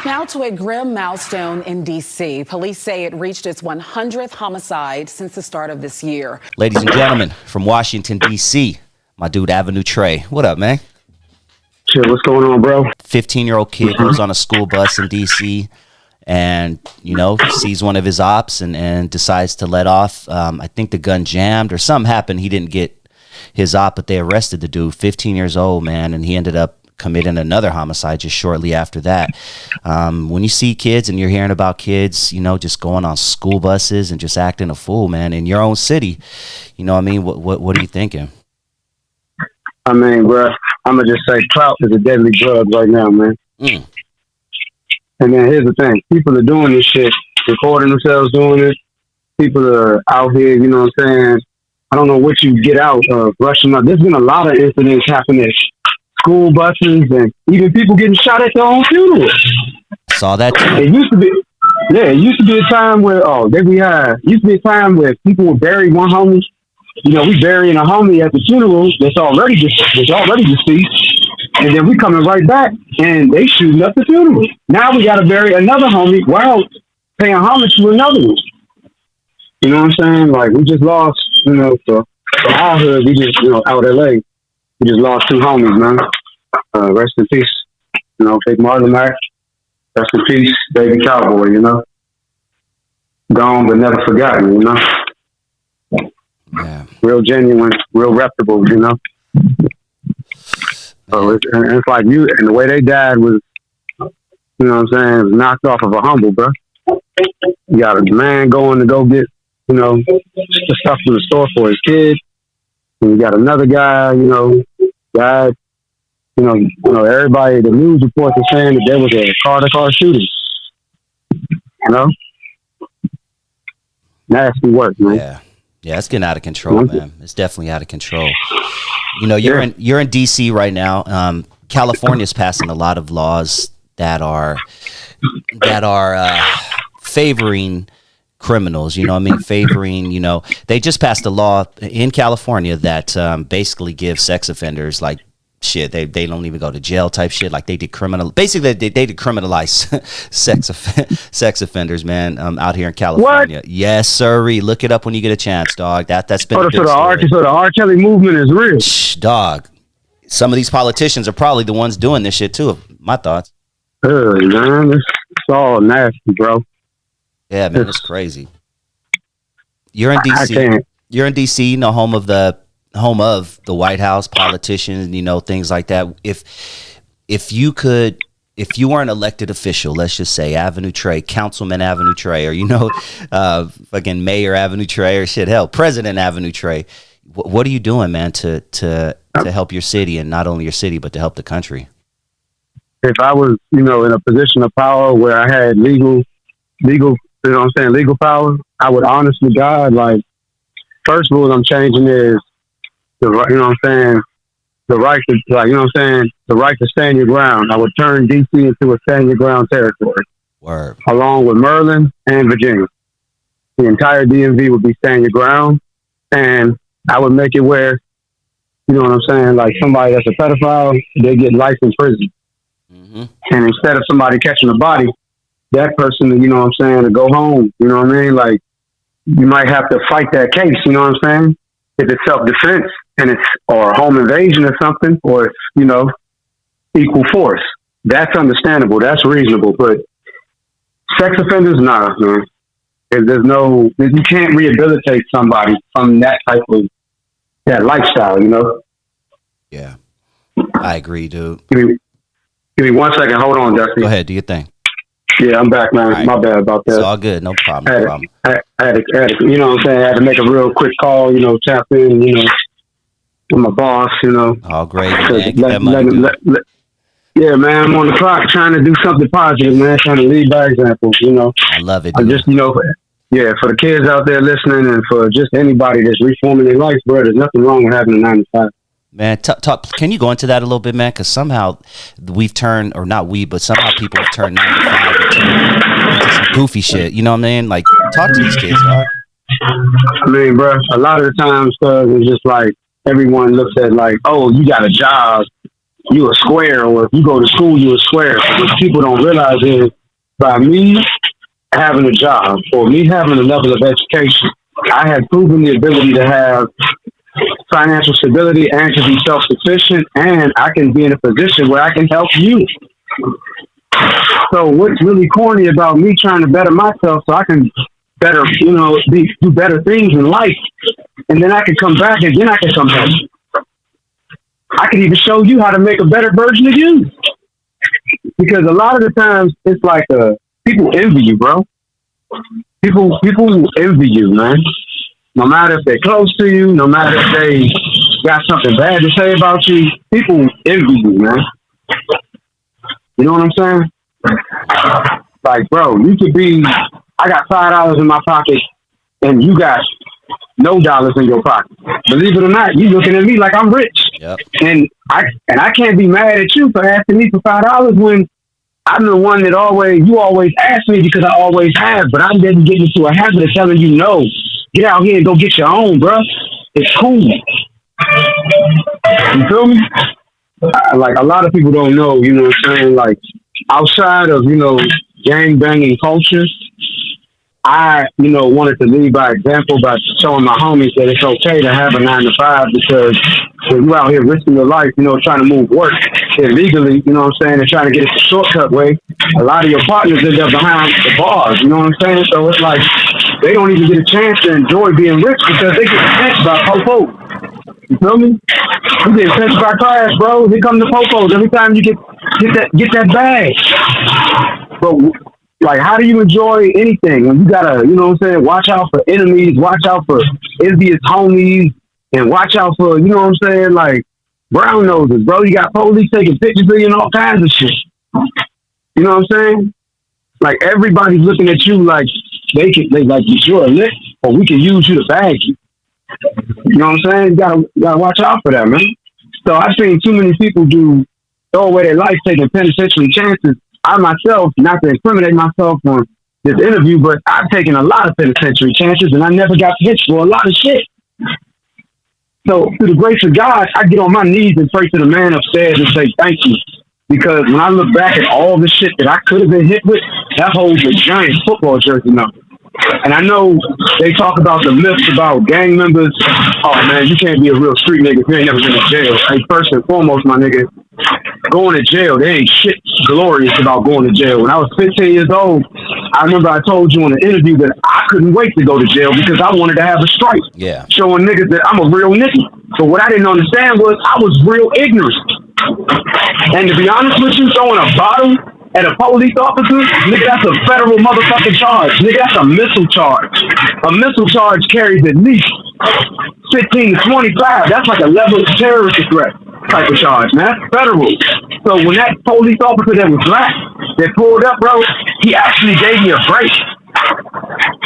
Now to a grim milestone in D.C. Police say it reached its 100th homicide since the start of this year. Ladies and gentlemen, from Washington, D.C., my dude, Avenue Trey. What up, man? Shit, what's going on, bro? 15-year-old kid goes on a school bus in D.C. and, sees one of his ops and decides to let off. I think the gun jammed or something happened. He didn't get his op, but they arrested the dude, 15 years old, man, and he ended up committing another homicide just shortly after that. When you see kids and you're hearing about kids, just going on school buses and just acting a fool, man, in your own city, what are you thinking? I mean, bro, I'm going to just say clout is a deadly drug right now, man. And then here's the thing. People are doing this shit, recording themselves doing it. People are out here, you know what I'm saying? I don't know what you get out of rushing up. There's been a lot of incidents happening. School buses and even people getting shot at their own funerals. Saw that too. It used to be a time where used to be a time where people would bury one homie. We burying a homie at the funeral that's already deceased, and then we coming right back and they shooting up the funeral. Now we got to bury another homie while paying homage to another one. You know what I'm saying? Like we just lost, for our hood, we just out LA. We just lost two homies, man. Rest in peace. Big Marlon Mac. Rest in peace, baby cowboy, Gone but never forgotten, Yeah. Real genuine, real reputable, So it's like you, and the way they died was, was knocked off of a humble, bro. You got a man going to go get, the stuff from the store for his kid. And you got another guy, died. Everybody, the news reports are saying that there was a car-to-car shooting. Nasty work, man. Yeah, it's getting out of control, man. It's definitely out of control. You're in D.C. right now. California's passing a lot of laws that are favoring criminals, favoring, they just passed a law in California that basically gives sex offenders like shit. They don't even go to jail type shit. Like they decriminalize, basically they decriminalize sex offenders, man, out here in California. What? Yes, sirree. Look it up when you get a chance, dog. That's been so the R. Kelly movement is real. Dog. Some of these politicians are probably the ones doing this shit too. My thoughts. Man, it's all nasty, bro. Yeah, man, it's crazy. You're in DC. You're in DC, home of the White House, politicians, things like that. If you were an elected official, let's just say Avenue Trey, Councilman Avenue Trey, or fucking Mayor Avenue Trey, or shit, hell, President Avenue Trey, what are you doing, man, to help your city, and not only your city but to help the country? If I was, in a position of power where I had legal, legal power, I would honestly, God, like, first rule I'm changing is the right to stand your ground. I would turn DC into a stand your ground territory. Word. Along with Maryland and Virginia. The entire DMV would be stand your ground, and I would make it where, like somebody that's a pedophile, they get life in prison. Mm-hmm. And instead of somebody catching a body, that person, to go home, like you might have to fight that case, if it's self-defense and or home invasion or something, or it's, equal force. That's understandable. That's reasonable. But sex offenders, nah, man. You can't rehabilitate somebody from that type of lifestyle, Yeah. I agree, dude. Give me 1 second. Hold on, Dusty. Go ahead. Do your thing. Yeah, I'm back, man. Right. My bad about that. It's all good. No problem. I had to, I had to make a real quick call, tap in, with my boss, Oh, great, man. Yeah, man, I'm on the clock trying to do something positive, man, trying to lead by example, I love it, dude. I'm just, for the kids out there listening and for just anybody that's reforming their life, bro, there's nothing wrong with having a 9 to 5. Man, can you go into that a little bit, man? Because somehow we've turned, or not we, but somehow people have turned 9 to 5 into some goofy shit. You know what I mean? Like, talk to these kids, dog. I mean, bro, a lot of the times, it's just like everyone looks at like, oh, you got a job, you a square, or if you go to school, you a square. What people don't realize is by me having a job or me having a level of education, I have proven the ability to have financial stability and to be self-sufficient, and I can be in a position where I can help you. So what's really corny about me trying to better myself so I can better, do better things in life, and then I can come back and then I can come back. I can even show you how to make a better version of you. Because a lot of the times it's like people envy you, bro. People envy you, man. No matter if they're close to you, no matter if they got something bad to say about you, people envy you, man. You know what I'm saying? Like, bro, you could be, I got $5 in my pocket and you got no dollars in your pocket. Believe it or not, you looking at me like I'm rich. Yep. And I can't be mad at you for asking me for $5 when I'm the one that you always ask me because I always have, but I didn't get into a habit of telling you no. Get out here and go get your own, bro. It's cool. You feel me? Like, a lot of people don't know, you know what I'm saying? Like, outside of, gang banging culture, I, wanted to lead by example by showing my homies that it's okay to have a 9-to-5, because when you out here risking your life, trying to move work illegally, you know what I'm saying, and trying to get it the shortcut way, a lot of your partners end up behind the bars, you know what I'm saying? So it's like, they don't even get a chance to enjoy being rich because they get pinched by popos. You feel me? You get pinched by class, bro. Here come the popos every time you get that bag. But like, how do you enjoy anything when you gotta, watch out for enemies, watch out for envious homies, and watch out for, like, brown noses, bro. You got police taking pictures of you and all kinds of shit. You know what I'm saying? Like, everybody's looking at you like like you're a lick, or we can use you to bag you. You know what I'm saying? You gotta watch out for that, man. So I've seen too many people throw away their life taking penitentiary chances. I myself, not to incriminate myself on this interview, but I've taken a lot of penitentiary chances and I never got hit for a lot of shit. So through the grace of God, I get on my knees and pray to the man upstairs and say thank you. Because when I look back at all the shit that I could have been hit with, that holds a giant football jersey number. And I know they talk about the myths about gang members. Oh, man, you can't be a real street nigga if you ain't never been to jail. Hey, first and foremost, my nigga, going to jail, there ain't shit glorious about going to jail. When I was 15 years old, I remember I told you in an interview that I couldn't wait to go to jail because I wanted to have a stripe. Yeah. Showing niggas that I'm a real nigga. So what I didn't understand was I was real ignorant. And to be honest with you, throwing a bottle at a police officer, nigga, that's a federal motherfucking charge. Nigga, that's a missile charge. A missile charge carries at least 15 to 25. That's like a level of terrorist threat type of charge, man. That's federal. So when that police officer that was black, that pulled up, bro, he actually gave me a break.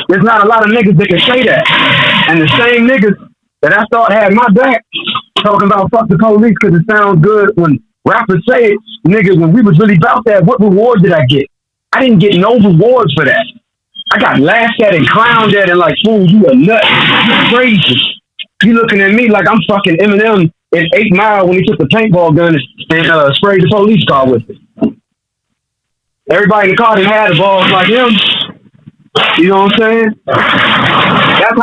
There's not a lot of niggas that can say that. And the same niggas that I thought had my back, talking about fuck the police because it sounds good when rappers say it, nigga, when we was really about that, what reward did I get? I didn't get no rewards for that. I got laughed at and clowned at and like, fool, you a nut. You crazy. You looking at me like I'm fucking Eminem in 8 Mile when he took the paintball gun and sprayed the police car with it. Everybody in the car didn't have the balls like him. You know what I'm saying? That's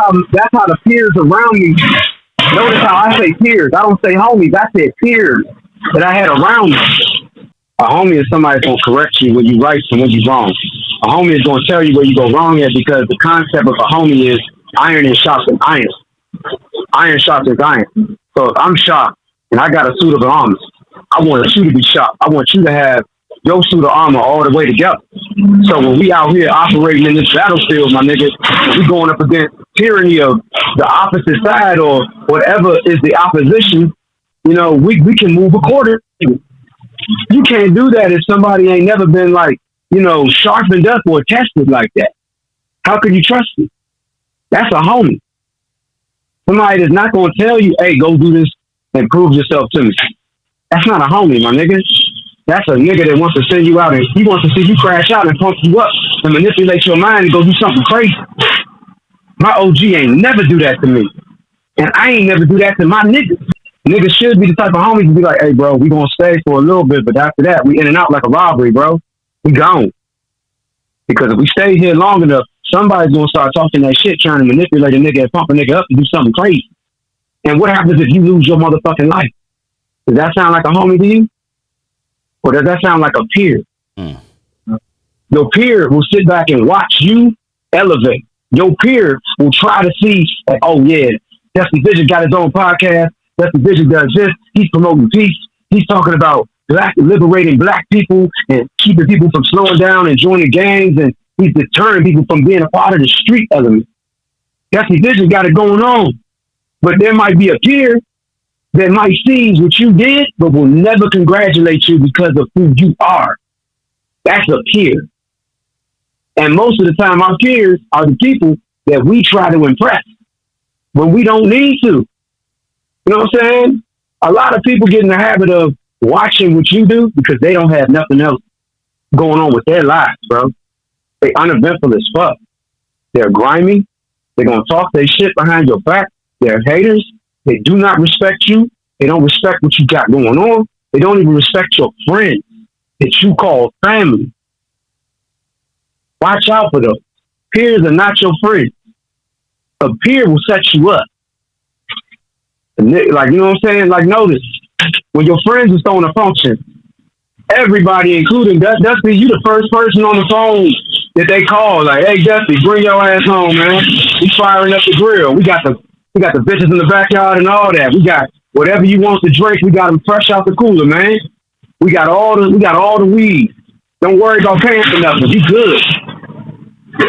how the peers around me. Notice how I say peers. I don't say homies. I said peers that I had around me. A homie is somebody that's going to correct you when you right and when you wrong. A homie is going to tell you where you go wrong at, because the concept of a homie is iron and sharpens iron. Iron sharpens iron. So if I'm sharp and I got a suit of armor, I want you to be sharp. I want you to have your suit of armor all the way together. So when we out here operating in this battlefield, my nigga, we going up against tyranny of the opposite side or whatever is the opposition, you know, we can move accordingly. You can't do that if somebody ain't never been like, you know, sharpened up or tested like that. How could you trust me? That's a homie. Somebody that's not going to tell you, hey, go do this and prove yourself to me. That's not a homie, my nigga. That's a nigga that wants to send you out and he wants to see you crash out and pump you up and manipulate your mind and go do something crazy. My OG ain't never do that to me. And I ain't never do that to my niggas. Niggas should be the type of homies to be like, hey, bro, we gonna stay for a little bit, but after that, we in and out like a robbery, bro. We gone. Because if we stay here long enough, somebody's gonna start talking that shit, trying to manipulate a nigga and pump a nigga up to do something crazy. And what happens if you lose your motherfucking life? Does that sound like a homie to you? Or does that sound like a peer? Your peer will sit back and watch you elevate. Your peer will try to see, like, oh yeah, Dusty Vision got his own podcast. Dusty Vision does this. He's promoting peace. He's talking about liberating black people and keeping people from slowing down and joining gangs, and he's deterring people from being a part of the street element. Dusty Vision got it going on. But there might be a peer that might see what you did, but will never congratulate you because of who you are. That's a peer. And most of the time, our peers are the people that we try to impress when we don't need to. You know what I'm saying? A lot of people get in the habit of watching what you do because they don't have nothing else going on with their lives, bro. They uneventful as fuck. They're grimy. They're going to talk their shit behind your back. They're haters. They do not respect you. They don't respect what you got going on. They don't even respect your friends that you call family. Watch out for those. Peers are not your friends. A peer will set you up. Like, you know what I'm saying? Like, notice, when your friends is throwing a function, everybody, including Dusty, you the first person on the phone that they call. Like, hey, Dusty, bring your ass home, man. We firing up the grill. We got the bitches in the backyard and all that. We got whatever you want to drink. We got them fresh out the cooler, man. We got all the weed. Don't worry about paying for nothing. You good.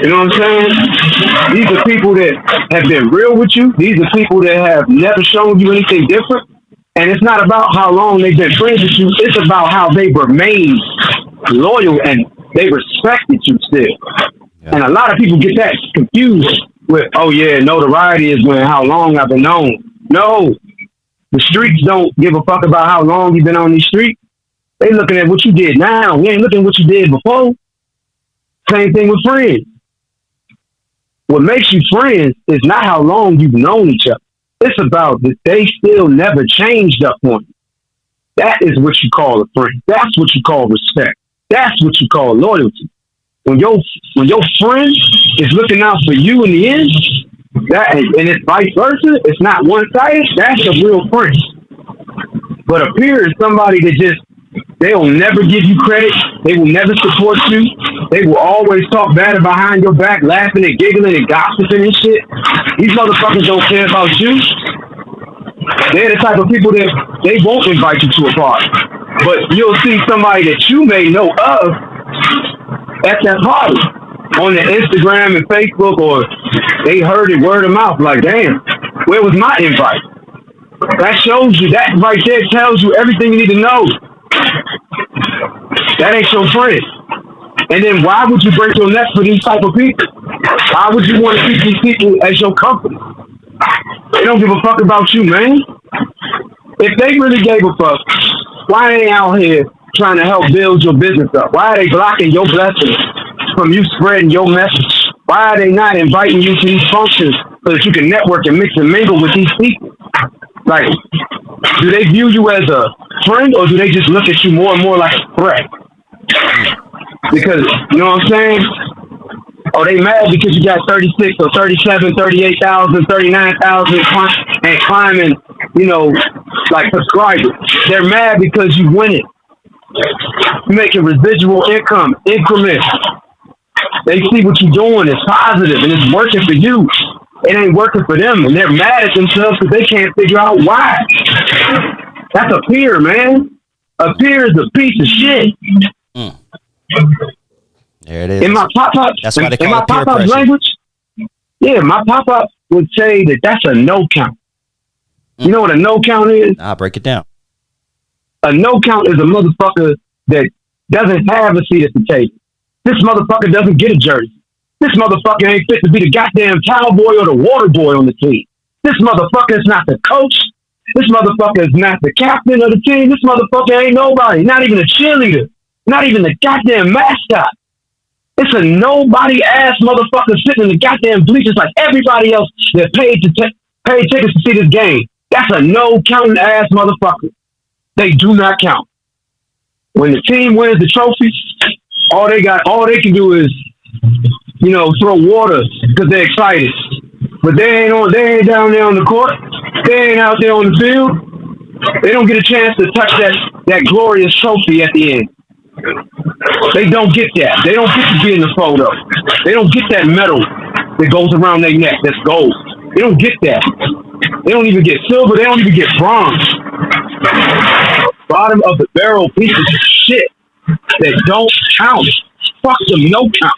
You know what I'm saying? These are people that have been real with you. These are people that have never shown you anything different. And it's not about how long they've been friends with you. It's about how they remained loyal and they respected you still. Yeah. And a lot of people get that confused with, oh yeah, notoriety is when how long I've been known. No, the streets don't give a fuck about how long you've been on these streets. They looking at what you did now. We ain't looking at what you did before. Same thing with friends. What makes you friends is not how long you've known each other. It's about that they still never changed up on you. That is what you call a friend. That's what you call respect. That's what you call loyalty. When your friend is looking out for you in the end, and it's vice versa, it's not one-sided, that's a real friend. But a peer is somebody that just, they'll never give you credit. They will never support you. They will always talk bad behind your back, laughing and giggling and gossiping and shit. These motherfuckers don't care about you. They're the type of people that they won't invite you to a party. But you'll see somebody that you may know of at that party on the Instagram and Facebook, or they heard it word of mouth. Like, damn, where was my invite? That shows you, that right there tells you everything you need to know. That ain't your friend. And then why would you break your neck for these type of people? Why would you want to keep these people as your company? They don't give a fuck about you, man. If they really gave a fuck, why ain't they out here trying to help build your business up? Why are they blocking your blessings from you spreading your message? Why are they not inviting you to these functions so that you can network and mix and mingle with these people? Like, do they view you as a friend, or do they just look at you more and more like a threat? Because, you know what I'm saying? Oh, they mad because you got 36 or 37, 38,000, 39,000 and climbing, you know, like subscribers. They're mad because you win it. You're making residual income, increments. They see what you're doing is positive and it's working for you. It ain't working for them, and they're mad at themselves because they can't figure out why. That's a peer, man. A peer is a piece of shit. There it is. In my pop-up, that's why they call it peer pressure. Language, yeah, my pop-up would say that that's a no count. You know what a no count is? I'll break it down. A no count is a motherfucker that doesn't have a seat at the table. This motherfucker doesn't get a jersey. This motherfucker ain't fit to be the goddamn cowboy or the water boy on the team. This motherfucker is not the coach. This motherfucker is not the captain of the team. This motherfucker ain't nobody. Not even a cheerleader. Not even the goddamn mascot. It's a nobody ass motherfucker sitting in the goddamn bleachers like everybody else that paid tickets to see this game. That's a no counting ass motherfucker. They do not count. When the team wins the trophy, all they can do is, throw water because they're excited. But they ain't down there on the court. They ain't out there on the field. They don't get a chance to touch that glorious trophy at the end. They don't get that. They don't get to be in the photo. They don't get that medal that goes around their neck that's gold. They don't get that. They don't even get silver. They don't even get bronze. Bottom of the barrel pieces of shit that don't count. Fuck them, no count.